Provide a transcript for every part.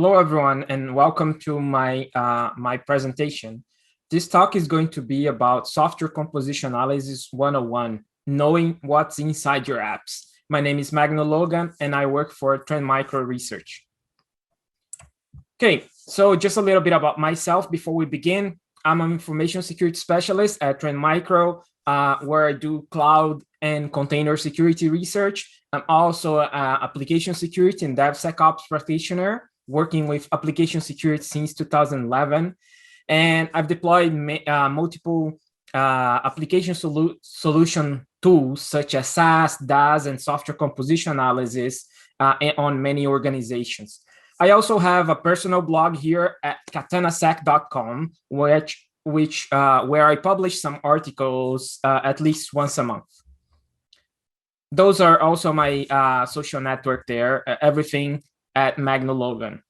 Hello, everyone, and welcome to my presentation. This talk is going to be about software composition analysis 101, knowing what's inside your apps. My name is Magno Logan, and I work for Trend Micro Research. Okay, so just a little bit about myself before we begin. I'm an information security specialist at Trend Micro, where I do cloud and container security research. I'm also an application security and DevSecOps practitioner, working with application security since 2011. And I've deployed multiple application solution tools such as SaaS, DaaS, and software composition analysis on many organizations. I also have a personal blog here at katanasec.com, where I publish some articles at least once a month. Those are also my social network there, everything at Magno Logan.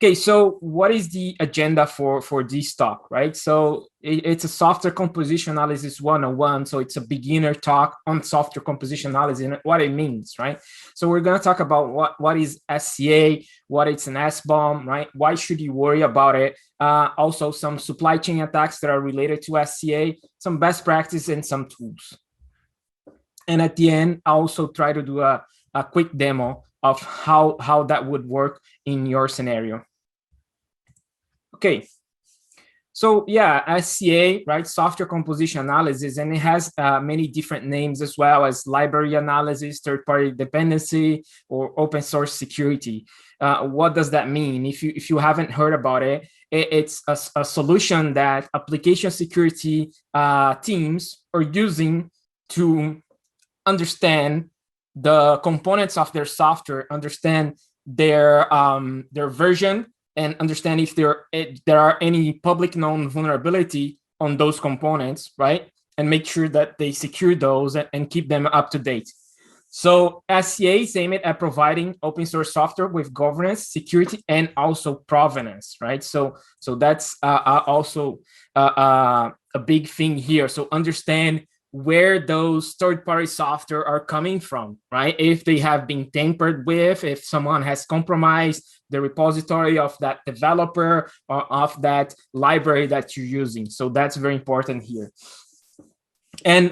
Okay, so what is the agenda for this talk, right? So it's a software composition analysis 101. So it's a beginner talk on software composition analysis and what it means, right? So we're gonna talk about what is SCA, what is an SBOM, right? Why should you worry about it? Also some supply chain attacks that are related to SCA, some best practices and some tools. And at the end, I also try to do a quick demo of how that would work in your scenario. Okay, so yeah, SCA, right, software composition analysis, and it has many different names as well as library analysis, third-party dependency, or open source security. What does that mean? If you haven't heard about it, it's a solution that application security teams are using to understand the components of their software, understand their version, and understand if there are any public known vulnerability on those components, right? And make sure that they secure those and keep them up to date. So SCA is aimed at providing open source software with governance, security, and also provenance, right? So that's also a big thing here. So understand where those third-party software are coming from, right? If they have been tampered with, if someone has compromised the repository of that developer or of that library that you're using. So that's very important here. And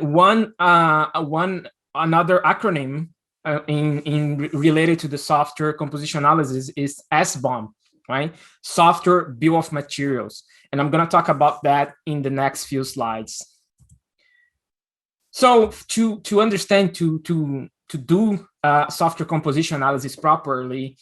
another acronym related to the software composition analysis is SBOM, right? Software Bill of Materials. And I'm gonna talk about that in the next few slides. So to understand, to do software composition analysis properly,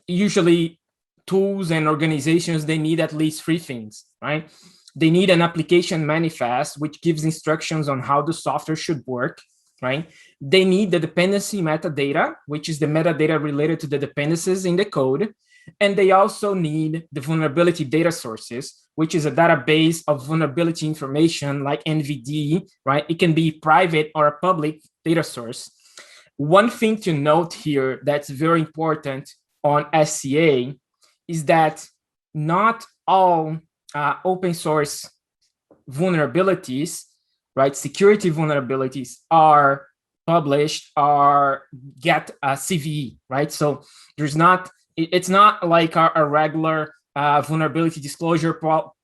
usually tools and organizations, they need at least three things, right? They need an application manifest, which gives instructions on how the software should work, right? They need the dependency metadata, which is the metadata related to the dependencies in the code. And they also need the vulnerability data sources, which is a database of vulnerability information like NVD, right? It can be private or a public data source. One thing to note here that's very important on SCA is that not all open source vulnerabilities, right? Security vulnerabilities are published or get a CVE, right? So it's not like a regular vulnerability disclosure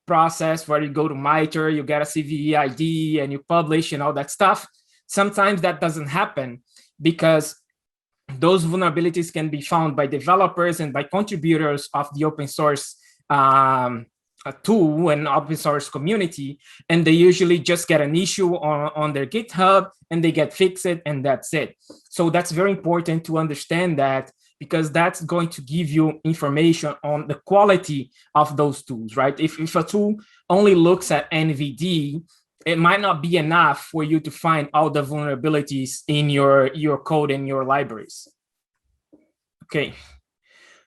process where you go to MITRE, you get a CVE ID and you publish and all that stuff. Sometimes that doesn't happen because those vulnerabilities can be found by developers and by contributors of the open source tool and open source community, and they usually just get an issue on their GitHub and they get fixed and that's it. So that's very important to understand that, because that's going to give you information on the quality of those tools, right? If a tool only looks at NVD, it might not be enough for you to find all the vulnerabilities in your code and your libraries. Okay,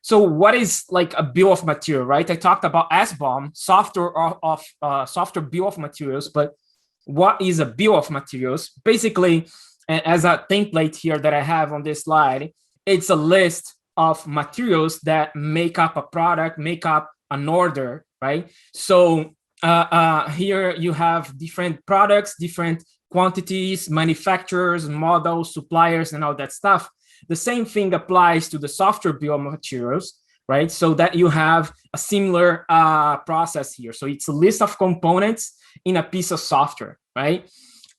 so what is like a bill of material, right? I talked about SBOM, software bill of materials, but what is a bill of materials? Basically, as a template here that I have on this slide, it's a list of materials that make up a product, make up an order, right? So here you have different products, different quantities, manufacturers, models, suppliers, and all that stuff. The same thing applies to the software bill of materials, right? So that you have a similar process here. So it's a list of components in a piece of software, right?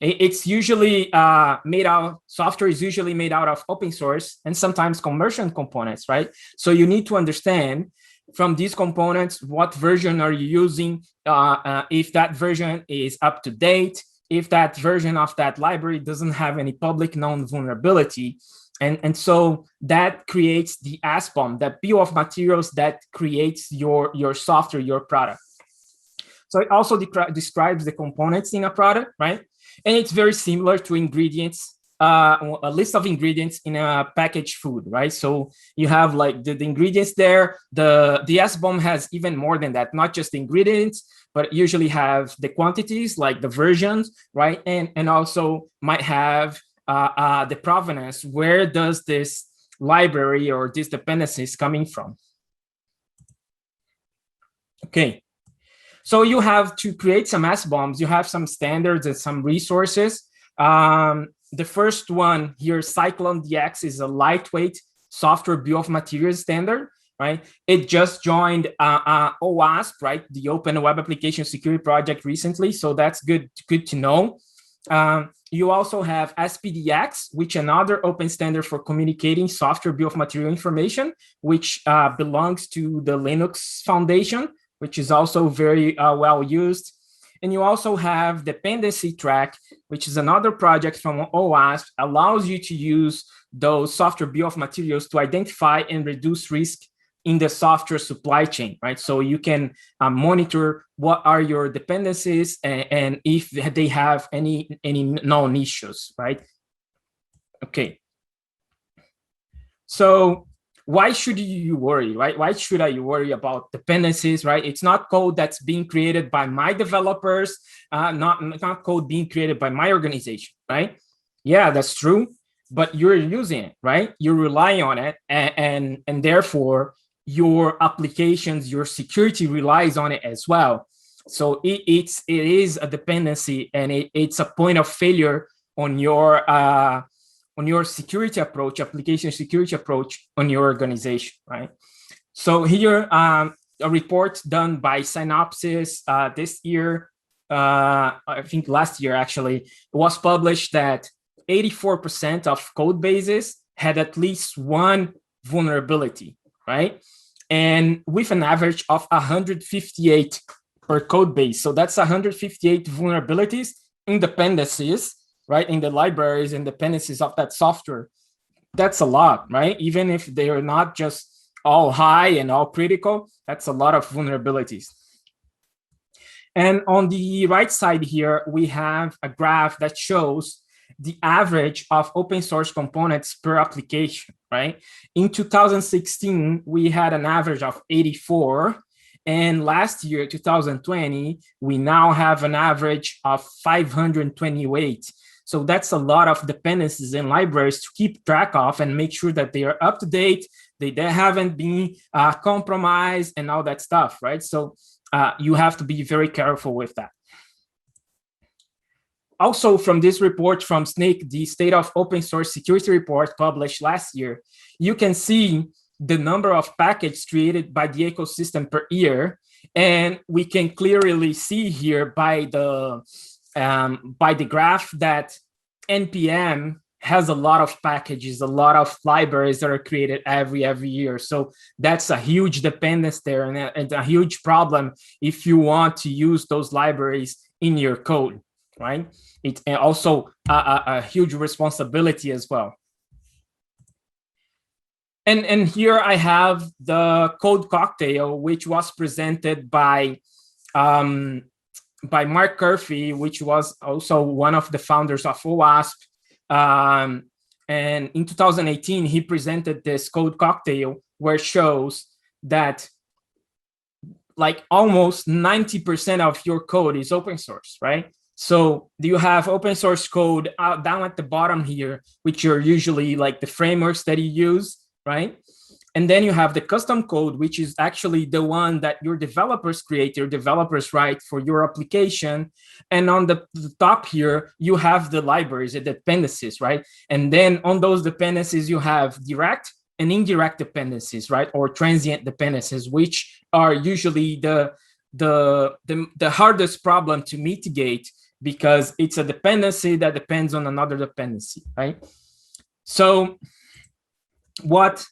It's usually software is usually made out of open source and sometimes commercial components, right? So you need to understand from these components, what version are you using, if that version is up to date, if that version of that library doesn't have any public known vulnerability. And so that creates the ASBOM, that bill of materials that creates your software, your product. So it also describes the components in a product, right? And it's very similar to ingredients, a list of ingredients in a packaged food, right? So you have like the ingredients there. The SBOM has even more than that, not just the ingredients, but usually have the quantities, like the versions, right? And also might have the provenance. Where does this library or these dependencies coming from? Okay. So you have to create some SBOMs. You have some standards and some resources. The first one here, Cyclone DX, is a lightweight software bill of materials standard, right? It just joined OWASP, right? The Open Web Application Security Project recently. So that's good to know. You also have SPDX, which is another open standard for communicating software bill of material information, which belongs to the Linux Foundation, which is also very well used. And you also have dependency track, which is another project from OWASP, allows you to use those software bill of materials to identify and reduce risk in the software supply chain, right? So you can monitor what are your dependencies and if they have any known issues, right? Okay. So why should you worry, right? Why should I worry about dependencies, right? It's not code that's being created by my developers, not code being created by my organization, right? Yeah, that's true, but you're using it, right? You're relying on it, and therefore your applications, your security relies on it as well. So it is a dependency, and it's a point of failure on your security approach, application security approach on your organization, right? So here, a report done by Synopsys this year, I think last year actually, was published that 84% of code bases had at least one vulnerability, right? And with an average of 158 per code base. So that's 158 vulnerabilities in dependencies, right? In the libraries and dependencies of that software. That's a lot, right? Even if they are not just all high and all critical, that's a lot of vulnerabilities. And on the right side here, we have a graph that shows the average of open source components per application, right? In 2016, we had an average of 84. And last year, 2020, we now have an average of 528. So that's a lot of dependencies and libraries to keep track of and make sure that they are up to date, they haven't been compromised and all that stuff, right? So you have to be very careful with that. Also, from this report from SNCC, the State of Open Source Security Report published last year, you can see the number of packages created by the ecosystem per year. And we can clearly see here by the graph that NPM has a lot of packages, a lot of libraries that are created every year. So that's a huge dependence there and a huge problem if you want to use those libraries in your code, right? It's also a huge responsibility as well. And here I have the code cocktail, which was presented by Mark Curphey, which was also one of the founders of OWASP. And in 2018, he presented this code cocktail where it shows that like almost 90% of your code is open source, right? So you have open source code down at the bottom here, which are usually like the frameworks that you use, right? And then you have the custom code, which is actually the one that your developers create, your developers write for your application. And on the top here, you have the libraries, the dependencies, right? And then on those dependencies, you have direct and indirect dependencies, right? Or transient dependencies, which are usually the hardest problem to mitigate, because it's a dependency that depends on another dependency, right? So what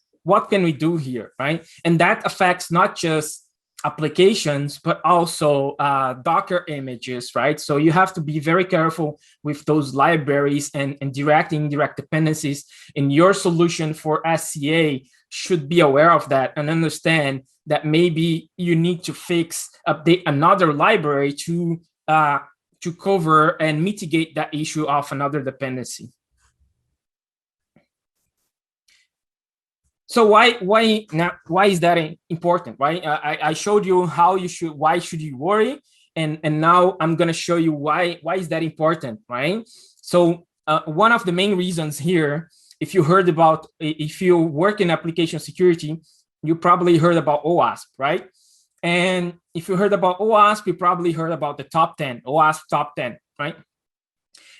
can we do here, right? And that affects not just applications, but also Docker images, right? So you have to be very careful with those libraries and direct and indirect dependencies. And your solution for SCA should be aware of that and understand that maybe you need to update another library to cover and mitigate that issue of another dependency. So why is that important, right? I showed you why should you worry, and now I'm going to show you why is that important, right? So one of the main reasons here, if you work in application security, you probably heard about OWASP, right? And if you heard about OWASP, you probably heard about the top 10, OWASP top 10, right?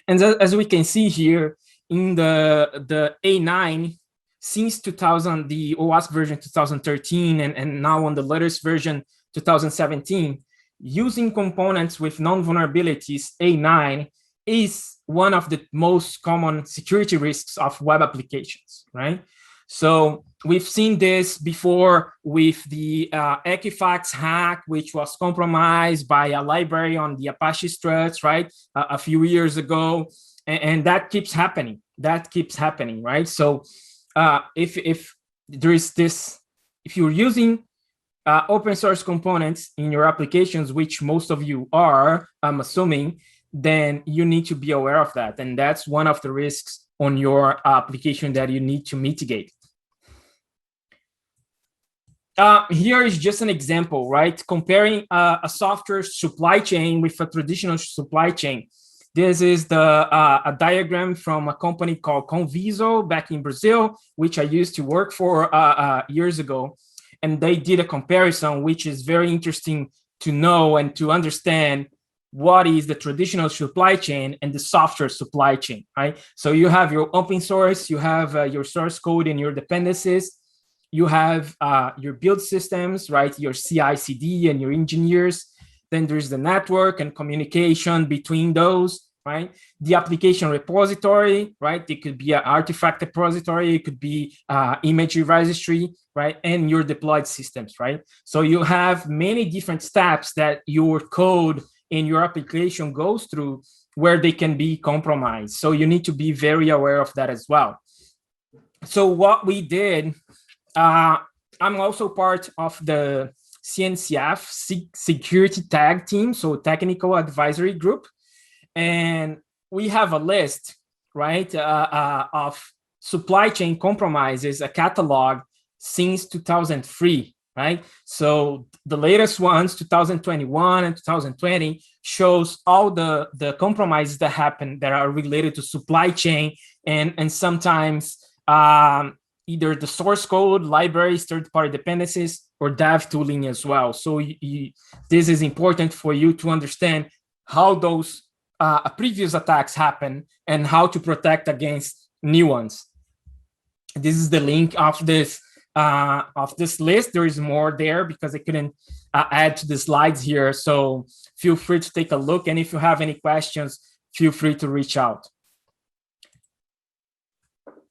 And as we can see here in the A9, since 2000, the OWASP version 2013, and now on the latest version 2017, using components with non-vulnerabilities, A9 is one of the most common security risks of web applications, right? So we've seen this before with the Equifax hack, which was compromised by a library on the Apache struts, right, a few years ago, and that keeps happening. Right? So if there is this, if you're using open source components in your applications, which most of you are, I'm assuming, then you need to be aware of that. And that's one of the risks on your application that you need to mitigate. Here is just an example, right? Comparing a software supply chain with a traditional supply chain. This is a diagram from a company called Conviso back in Brazil, which I used to work for years ago. And they did a comparison, which is very interesting to know and to understand what is the traditional supply chain and the software supply chain, right? So you have your open source, you have your source code and your dependencies, you have your build systems, right? Your CI/CD and your engineers. Then there's the network and communication between those, right? The application repository, right? It could be an artifact repository, it could be image registry, right? And your deployed systems, right? So you have many different steps that your code in your application goes through where they can be compromised. So you need to be very aware of that as well. So what we did, I'm also part of the CNCF security tag team, so technical advisory group. And we have a list, right, of supply chain compromises, a catalog since 2003, right? So the latest ones, 2021 and 2020, shows all the compromises that happen that are related to supply chain and sometimes either the source code, libraries, third-party dependencies, or dev tooling as well. So this is important for you to understand how those previous attacks happen and how to protect against new ones. This is the link of this list. There is more there because I couldn't add to the slides here. So feel free to take a look. And if you have any questions, feel free to reach out.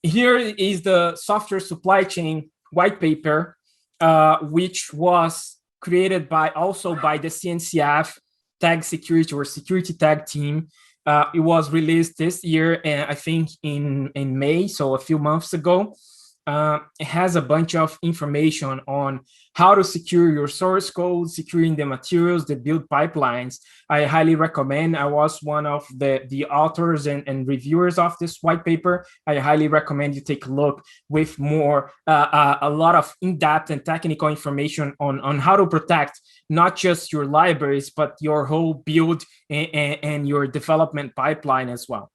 Here is the software supply chain white paper, which was created also by the CNCF tag security or security tag team. It was released this year, I think in May, so a few months ago. It has a bunch of information on how to secure your source code, securing the materials, the build pipelines. I highly recommend. I was one of the authors and reviewers of this white paper. I highly recommend you take a look with more, a lot of in-depth and technical information on how to protect not just your libraries, but your whole build and your development pipeline as well.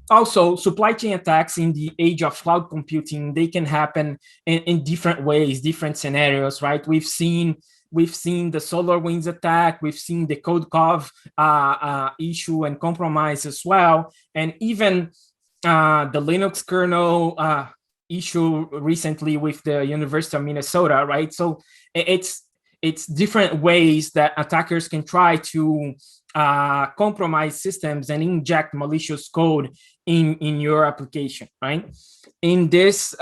Also, supply chain attacks in the age of cloud computing, they can happen in different ways, different scenarios, right? We've seen the SolarWinds attack, we've seen the CodeCov issue and compromise as well, and even the Linux kernel issue recently with the University of Minnesota, right? So it's different ways that attackers can try to compromise systems and inject malicious code in your application, right? In this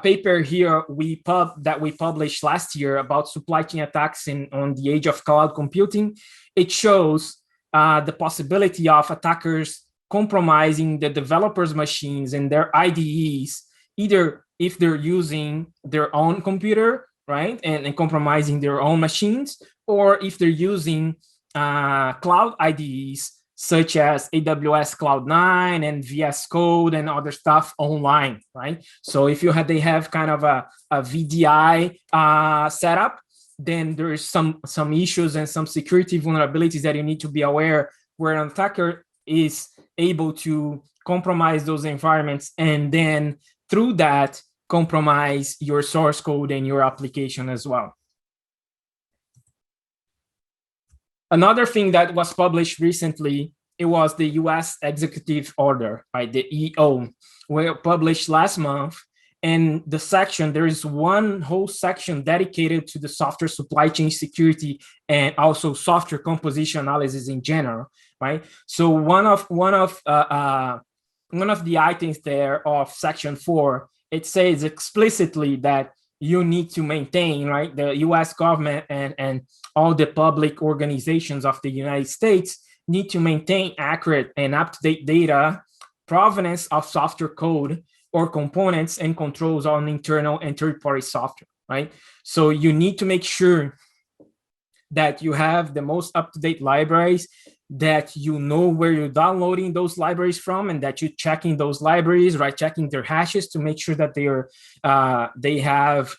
paper here that we published last year about supply chain attacks on the age of cloud computing, it shows the possibility of attackers compromising the developers' machines and their IDEs, either if they're using their own computer, right, and compromising their own machines, or if they're using cloud IDEs such as AWS Cloud9 and VS Code and other stuff online, right? So if they have kind of a VDI setup, then there's some issues and some security vulnerabilities that you need to be aware, where an attacker is able to compromise those environments and then through that compromise your source code and your application as well. Another thing that was published recently, it was the US executive order, right? The EO, were published last month. And the section, there is one whole section dedicated to the software supply chain security and also software composition analysis in general, right? So one of the items there of section 4, it says explicitly that you need to maintain, right, the US government and all the public organizations of the United States need to maintain accurate and up-to-date data, provenance of software code or components, and controls on internal and third-party software, right? So you need to make sure that you have the most up-to-date libraries, that you know where you're downloading those libraries from, and that you're checking those libraries, right? Checking their hashes to make sure that they have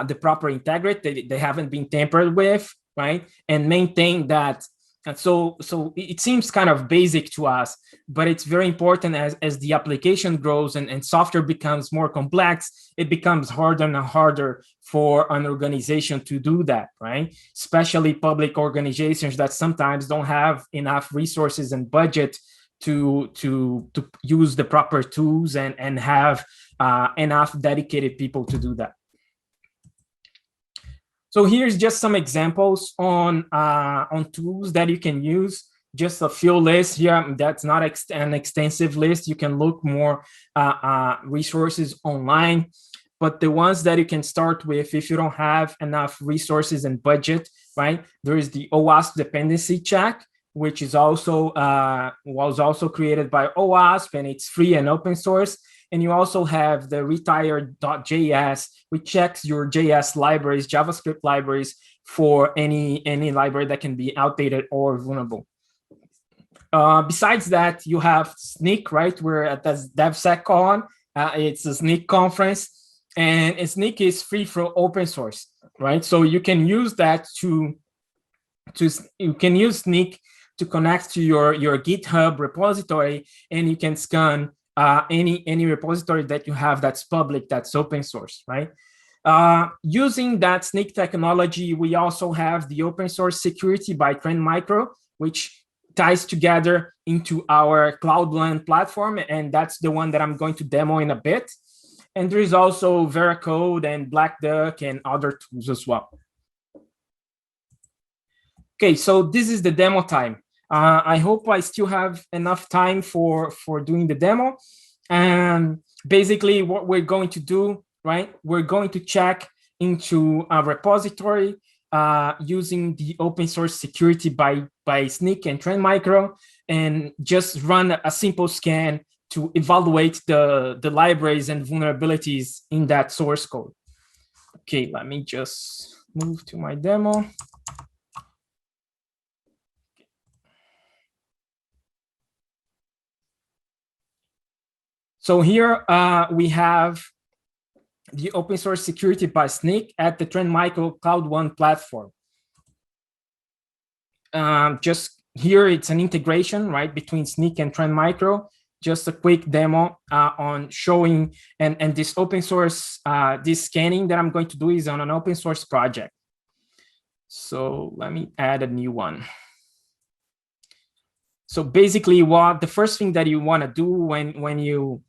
the proper integrity, they haven't been tampered with, right? And maintain that. And so it seems kind of basic to us, but it's very important as the application grows and software becomes more complex, it becomes harder and harder for an organization to do that, right? Especially public organizations that sometimes don't have enough resources and budget to use the proper tools and have enough dedicated people to do that. So here's just some examples on tools that you can use. Just a few lists here. That's not an extensive list. You can look more resources online. But the ones that you can start with, if you don't have enough resources and budget, right? There is the OWASP dependency check, which is also was also created by OWASP, and it's free and open source. And you also have the retired.js, which checks your JS libraries, JavaScript libraries, for any library that can be outdated or vulnerable. Besides that, you have Snyk, right? We're at the DevSecCon. It's a Snyk conference, and Snyk is free for open source, right? So you can use that you can use Snyk to connect to your GitHub repository, and you can scan any repository that you have that's public, that's open source, right? Using that Snyk technology, we also have the open source security by Trend Micro, which ties together into our Cloudland platform, and that's the one that I'm going to demo in a bit. And there is also Veracode and Black Duck and other tools as well. Okay, so this is the demo time. I hope I still have enough time for doing the demo. And basically what we're going to do, right? We're going to check into a repository using the open source security by Snyk and Trend Micro, and just run a simple scan to evaluate the libraries and vulnerabilities in that source code. Okay, let me just move to my demo. So here we have the open source security by Snyk at the Trend Micro Cloud One platform. Just here, it's an integration, right, between Snyk and Trend Micro. just a quick demo on showing, and this open source, this scanning that I'm going to do is on an open source project. So let me add a new one. So basically, what the first thing that you want to do when you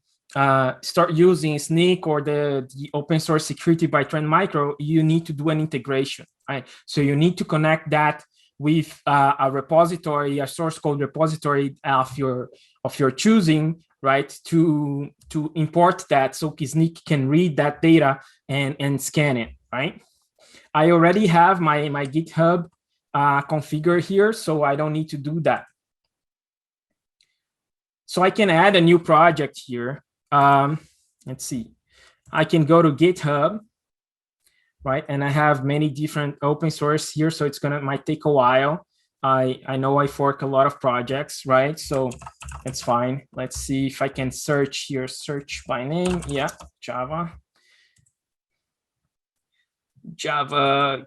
start using Snyk or the open source security by Trend Micro, you need to do an integration, right? So you need to connect that with a repository, a source code repository of your choosing, right? To import that, so Snyk can read that data and scan it, right? I already have my GitHub configured here, so I don't need to do that. So I can add a new project here. Let's see. I can go to GitHub, right? And I have many different open source here, so might take a while. I know I fork a lot of projects, right? So it's fine. Let's see if I can search here, search by name. Yeah, Java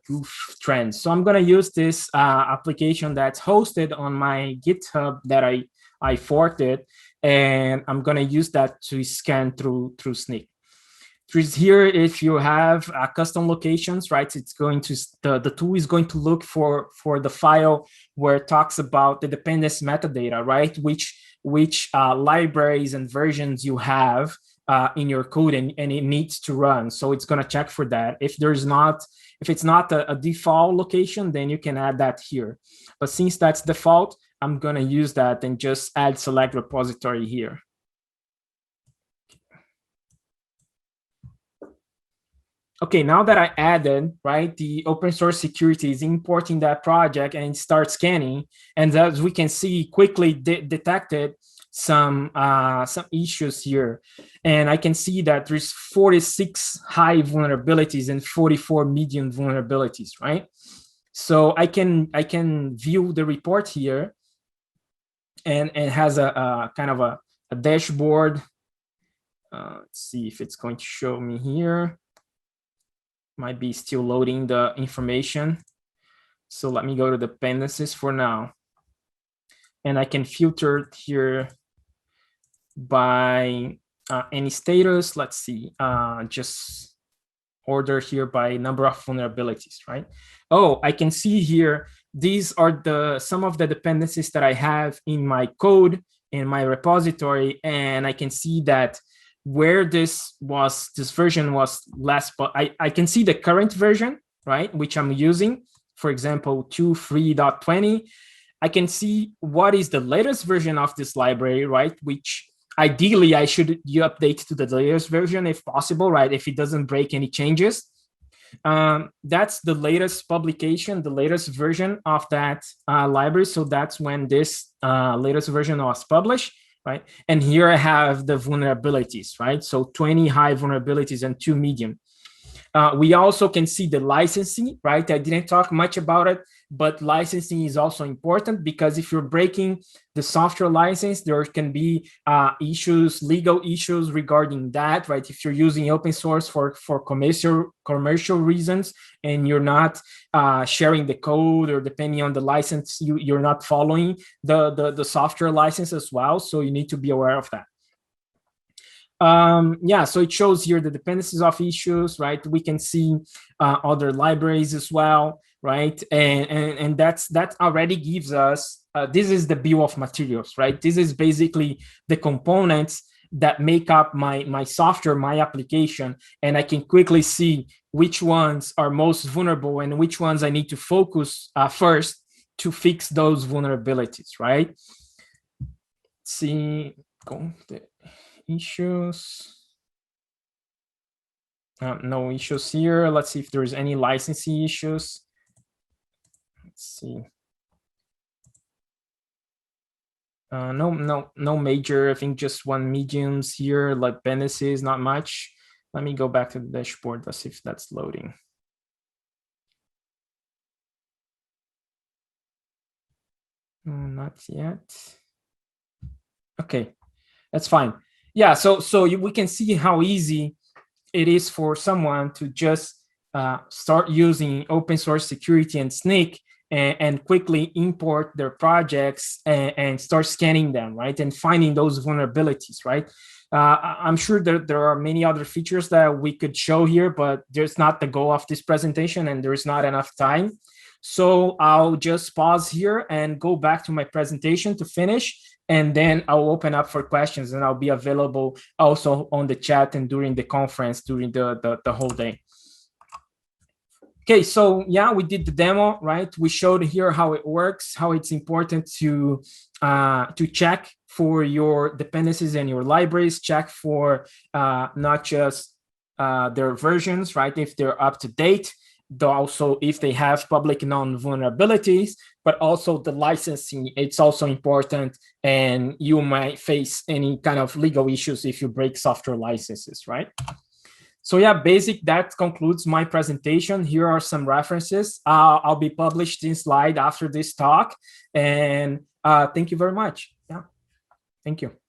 goof trends. So I'm going to use this application that's hosted on my GitHub that I forked it, and I'm going to use that to scan through Snyk. Here, if you have custom locations, right, it's going to the tool is going to look for the file where it talks about the dependency metadata, right, which libraries and versions you have in your code, and it needs to run. So it's going to check for that. If it's not a default location, then you can add that here. But since that's default, I'm going to use that and just add select repository here. Okay, now that I added, right, the open source security is importing that project and start scanning. And as we can see, quickly detected some issues here. And I can see that there's 46 high vulnerabilities and 44 medium vulnerabilities, right? So I can view the report here, and it has a kind of a dashboard. Let's see if it's going to show me here. Might be still loading the information. So let me go to dependencies for now. And I can filter it here by any status. Let's see, just order here by number of vulnerabilities, right? Oh, I can see here, these are some of the dependencies that I have in my code, in my repository, and I can see that where this version was less, but I can see the current version, right, which I'm using, for example, 2.3.20. I can see what is the latest version of this library, right, which ideally I should update to the latest version if possible, right, if it doesn't break any changes. That's the latest publication, the latest version of that library. So that's when this latest version was published, right? And here I have the vulnerabilities, right? So 20 high vulnerabilities and 2 medium. We also can see the licensing, right? I didn't talk much about it, but licensing is also important, because if you're breaking the software license, there can be issues, legal issues regarding that, right? If you're using open source for commercial reasons, and you're not sharing the code, or depending on the license, you're not following the software license as well. So you need to be aware of that. Yeah, so it shows here the dependencies of issues, right? We can see other libraries as well, right? And that already gives us, this is the bill of materials, right? This is basically the components that make up my software, my application, and I can quickly see which ones are most vulnerable and which ones I need to focus first to fix those vulnerabilities, right? Let's see, issues. No issues here. Let's see if there's any licensing issues. Let's see. No major. I think just one mediums here, like dependencies, not much. Let me go back to the dashboard. Let's see if that's loading. Not yet. Okay, that's fine. Yeah, so we can see how easy it is for someone to just start using open source security and Snyk and quickly import their projects and start scanning them, right? And finding those vulnerabilities, right? I'm sure there are many other features that we could show here, but there's not the goal of this presentation and there's not enough time. So I'll just pause here and go back to my presentation to finish, and then I'll open up for questions, and I'll be available also on the chat and during the conference during the whole day. Okay, so yeah, we did the demo, right? We showed here how it works, how it's important to check for your dependencies and your libraries, check for not just their versions, right? If they're up to date, also if they have public known vulnerabilities, but also the licensing, it's also important, and you might face any kind of legal issues if you break software licenses, right? So yeah, that concludes my presentation. Here are some references. I'll be published in slide after this talk. And thank you very much. Yeah, thank you.